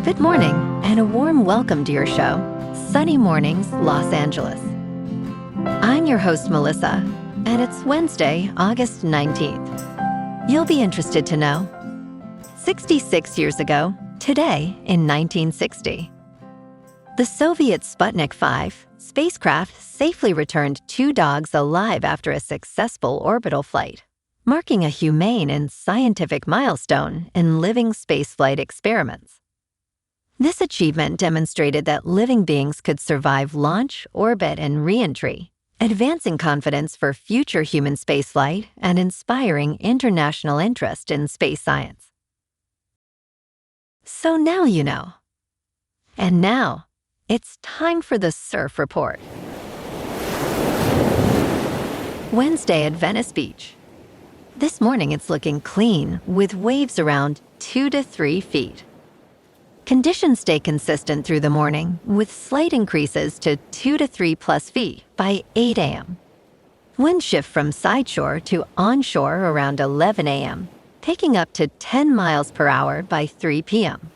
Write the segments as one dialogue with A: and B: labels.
A: Good morning, and a warm welcome to your show, Sunny Mornings, Los Angeles. I'm your host, Melissa, and it's Wednesday, August 19th. You'll be interested to know, 66 years ago, today in 1960, the Soviet Sputnik 5 spacecraft safely returned 2 dogs alive after a successful orbital flight, marking a humane and scientific milestone in living spaceflight experiments. This achievement demonstrated that living beings could survive launch, orbit, and re-entry, advancing confidence for future human spaceflight and inspiring international interest in space science. So now you know. And now, it's time for the Surf Report. Wednesday at Venice Beach. This morning it's looking clean, with waves around 2 to 3 feet. Conditions stay consistent through the morning, with slight increases to 2 to 3 plus feet by 8 a.m. Wind shift from sideshore to onshore around 11 a.m., picking up to 10 miles per hour by 3 p.m.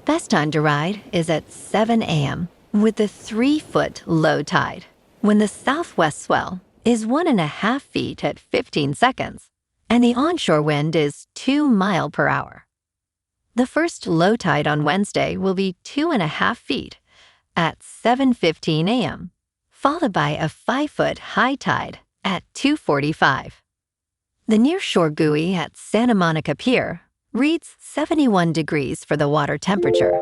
A: Best time to ride is at 7 a.m. with the 3-foot low tide, when the southwest swell is 1.5 feet at 15 seconds, and the onshore wind is 2 miles per hour. The first low tide on Wednesday will be 2.5 feet at 7:15 a.m., followed by a 5-foot high tide at 2:45. The nearshore buoy at Santa Monica Pier reads 71 degrees for the water temperature.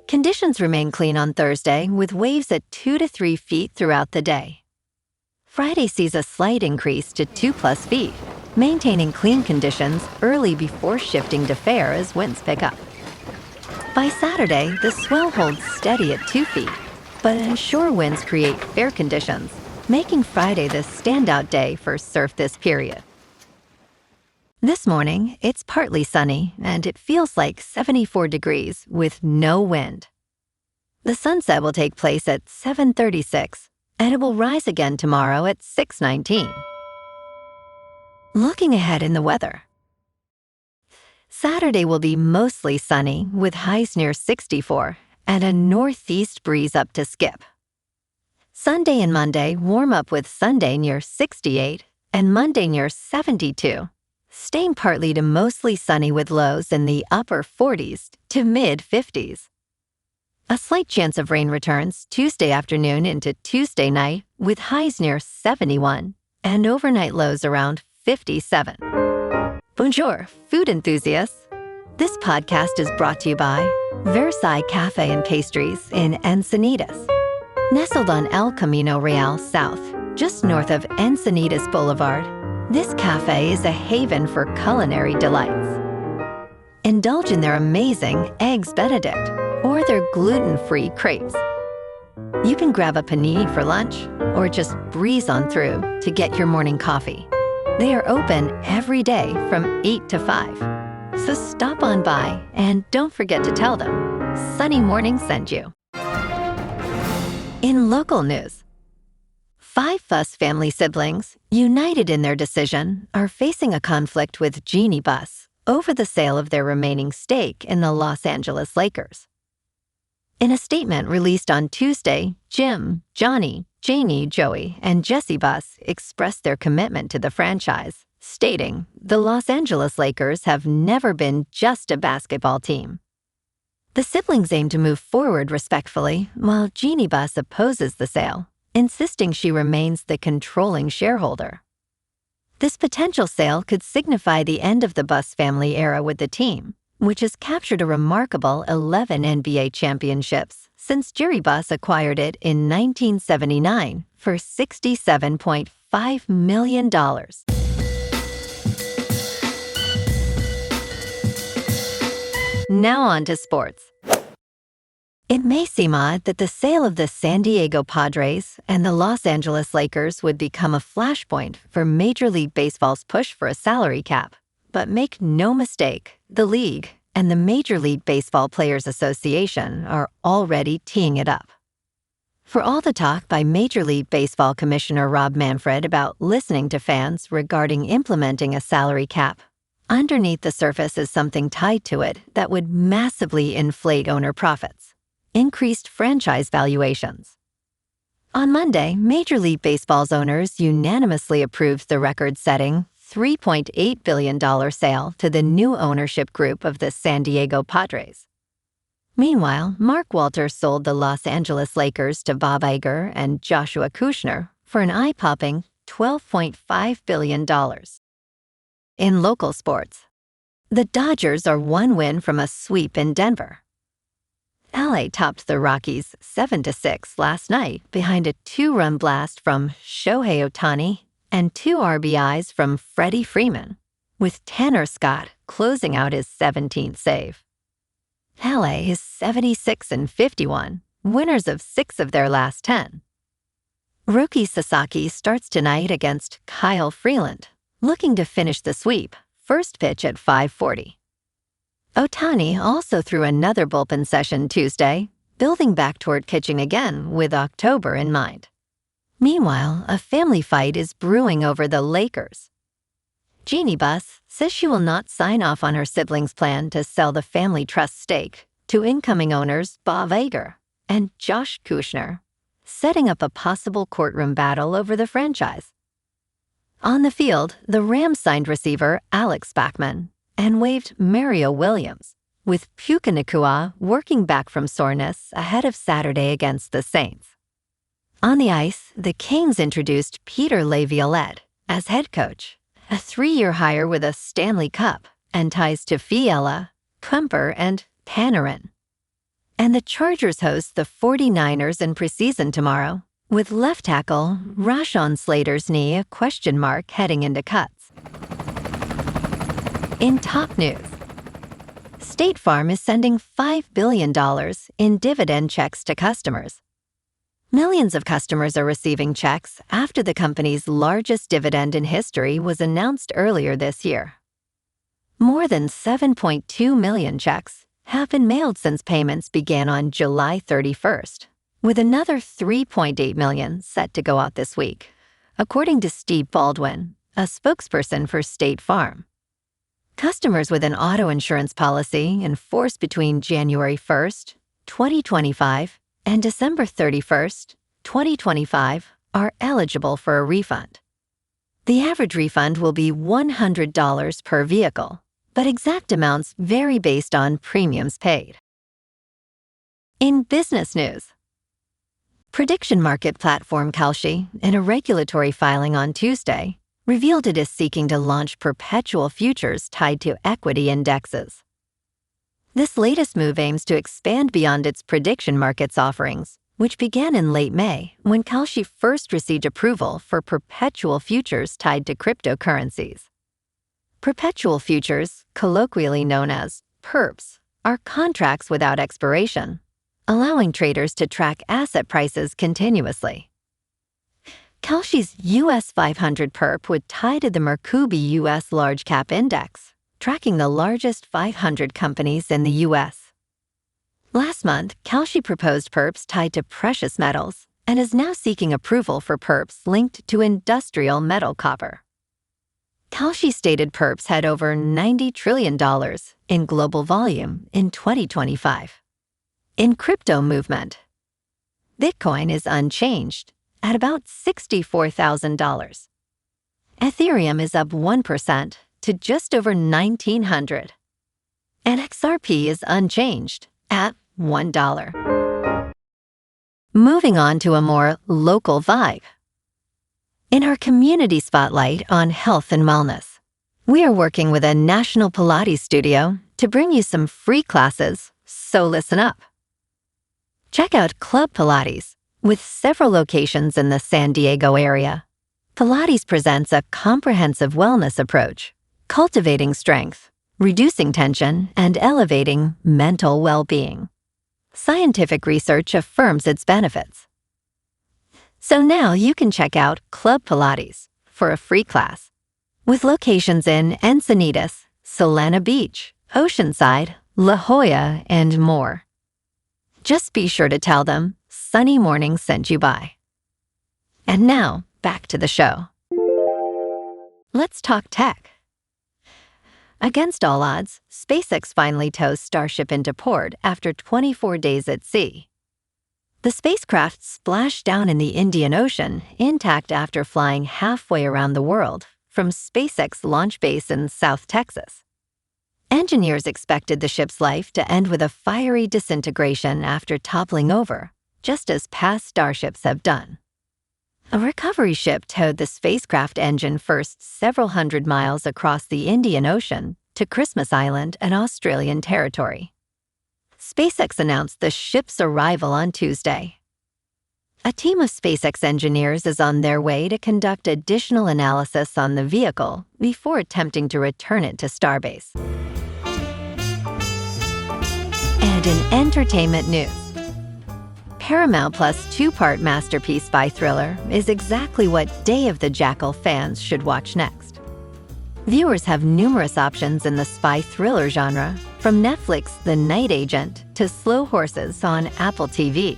A: Conditions remain clean on Thursday, with waves at 2 to 3 feet throughout the day. Friday sees a slight increase to 2 plus feet, maintaining clean conditions early before shifting to fair as winds pick up. By Saturday, the swell holds steady at 2 feet, but shore winds create fair conditions, making Friday the standout day for surf this period. This morning, it's partly sunny, and it feels like 74 degrees with no wind. The sunset will take place at 7:36, and it will rise again tomorrow at 6:19. Looking ahead in the weather. Saturday will be mostly sunny with highs near 64 and a northeast breeze up to Skip. Sunday and Monday warm up with Sunday near 68 and Monday near 72, staying partly to mostly sunny with lows in the upper 40s to mid-50s. A slight chance of rain returns Tuesday afternoon into Tuesday night with highs near 71 and overnight lows around 57. Bonjour, food enthusiasts. This podcast is brought to you by Versailles Cafe and Pastries in Encinitas. Nestled on El Camino Real South, just north of Encinitas Boulevard, this cafe is a haven for culinary delights. Indulge in their amazing Eggs Benedict or their gluten-free crepes. You can grab a panini for lunch or just breeze on through to get your morning coffee. They are open every day from 8 to 5. So stop on by and don't forget to tell them Sunny Morning sent you. In local news, 5 Fuss family siblings, united in their decision, are facing a conflict with Jeanie Buss over the sale of their remaining stake in the Los Angeles Lakers. In a statement released on Tuesday, Jim, Johnny, Jeanie, Joey, and Jesse Buss expressed their commitment to the franchise, stating, "The Los Angeles Lakers have never been just a basketball team." The siblings aim to move forward respectfully, while Jeanie Buss opposes the sale, insisting she remains the controlling shareholder. This potential sale could signify the end of the Buss family era with the team, which has captured a remarkable 11 NBA championships since Jerry Buss acquired it in 1979 for $67.5 million. Now on to sports. It may seem odd that the sale of the San Diego Padres and the Los Angeles Lakers would become a flashpoint for Major League Baseball's push for a salary cap. But make no mistake, the league and the Major League Baseball Players Association are already teeing it up. For all the talk by Major League Baseball Commissioner Rob Manfred about listening to fans regarding implementing a salary cap, Underneath the surface is something tied to it that would massively inflate owner profits: increased franchise valuations. On Monday, Major League Baseball's owners unanimously approved the record-setting $3.8 billion sale to the new ownership group of the San Diego Padres. Meanwhile, Mark Walters sold the Los Angeles Lakers to Bob Iger and Joshua Kushner for an eye-popping $12.5 billion. In local sports, the Dodgers are one win from a sweep in Denver. LA topped the Rockies 7-6 last night behind a 2-run blast from Shohei Ohtani and 2 RBIs from Freddie Freeman, with Tanner Scott closing out his 17th save. LA is 76-51, winners of 6 of their last 10. Roki Sasaki starts tonight against Kyle Freeland, looking to finish the sweep, first pitch at 5:40. Ohtani also threw another bullpen session Tuesday, building back toward pitching again with October in mind. Meanwhile, a family fight is brewing over the Lakers. Jeanie Buss says she will not sign off on her siblings' plan to sell the family trust stake to incoming owners Bob Iger and Josh Kushner, setting up a possible courtroom battle over the franchise. On the field, the Rams signed receiver Alex Bachman and waived Mario Williams, with Puka Nacua working back from soreness ahead of Saturday against the Saints. On the ice, the Canes introduced Peter Laviolette as head coach, a 3-year hire with a Stanley Cup and ties to Fiala, Kemper, and Panarin. And the Chargers host the 49ers in preseason tomorrow, with left tackle Rashawn Slater's knee a question mark heading into cuts. In top news, State Farm is sending $5 billion in dividend checks to customers. Millions of customers are receiving checks after the company's largest dividend in history was announced earlier this year. More than 7.2 million checks have been mailed since payments began on July 31st, with another 3.8 million set to go out this week, according to Steve Baldwin, a spokesperson for State Farm. Customers with an auto insurance policy in force between January 1st, 2025 and December 31st, 2025 are eligible for a refund. The average refund will be $100 per vehicle, but exact amounts vary based on premiums paid. In business news, prediction market platform Kalshi, in a regulatory filing on Tuesday, revealed it is seeking to launch perpetual futures tied to equity indexes. This latest move aims to expand beyond its prediction markets offerings, which began in late May when Kalshi first received approval for perpetual futures tied to cryptocurrencies. Perpetual futures, colloquially known as perps, are contracts without expiration, allowing traders to track asset prices continuously. Kalshi's US 500 perp would tie to the Mercubi US Large Cap Index, tracking the largest 500 companies in the US. Last month, Kalshi proposed perps tied to precious metals and is now seeking approval for perps linked to industrial metal copper. Kalshi stated perps had over $90 trillion in global volume in 2025. In crypto movement, Bitcoin is unchanged at about $64,000. Ethereum is up 1% to just over $1,900. And XRP is unchanged at $1. Moving on to a more local vibe. In our community spotlight on health and wellness, we are working with a national Pilates studio to bring you some free classes, so listen up. Check out Club Pilates, with several locations in the San Diego area. Pilates presents a comprehensive wellness approach, cultivating strength, reducing tension, and elevating mental well-being. Scientific research affirms its benefits. So now you can check out Club Pilates for a free class, with locations in Encinitas, Solana Beach, Oceanside, La Jolla, and more. Just be sure to tell them Sunny Morning sent you by. And now, back to the show. Let's talk tech. Against all odds, SpaceX finally tows Starship into port after 24 days at sea. The spacecraft splashed down in the Indian Ocean, intact after flying halfway around the world from SpaceX launch base in South Texas. Engineers expected the ship's life to end with a fiery disintegration after toppling over, just as past Starships have done. A recovery ship towed the spacecraft engine first several hundred miles across the Indian Ocean to Christmas Island and Australian territory. SpaceX announced the ship's arrival on Tuesday. A team of SpaceX engineers is on their way to conduct additional analysis on the vehicle before attempting to return it to Starbase. And in entertainment news, Paramount Plus' two-part masterpiece spy thriller is exactly what Day of the Jackal fans should watch next. Viewers have numerous options in the spy thriller genre, from Netflix' The Night Agent to Slow Horses on Apple TV.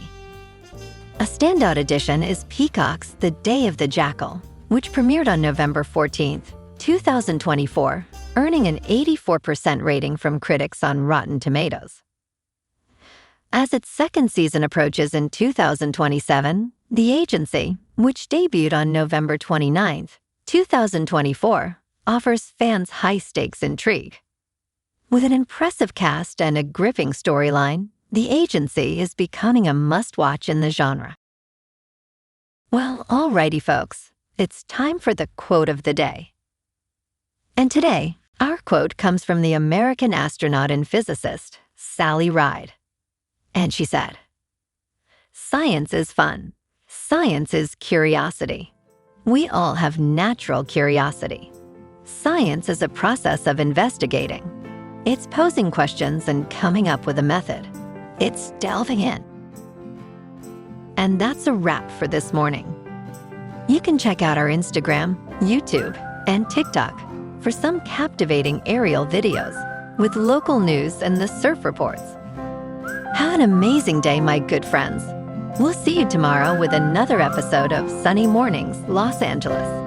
A: A standout edition is Peacock's The Day of the Jackal, which premiered on November 14, 2024, earning an 84% rating from critics on Rotten Tomatoes. As its second season approaches in 2027, The Agency, which debuted on November 29, 2024, offers fans high-stakes intrigue. With an impressive cast and a gripping storyline, The Agency is becoming a must-watch in the genre. Well, alrighty folks, it's time for the quote of the day. And today, our quote comes from the American astronaut and physicist, Sally Ride. And she said, "Science is fun. Science is curiosity. We all have natural curiosity. Science is a process of investigating. It's posing questions and coming up with a method. It's delving in." And that's a wrap for this morning. You can check out our Instagram, YouTube, and TikTok for some captivating aerial videos with local news and the surf reports. Have an amazing day, my good friends. We'll see you tomorrow with another episode of Sunny Mornings, Los Angeles.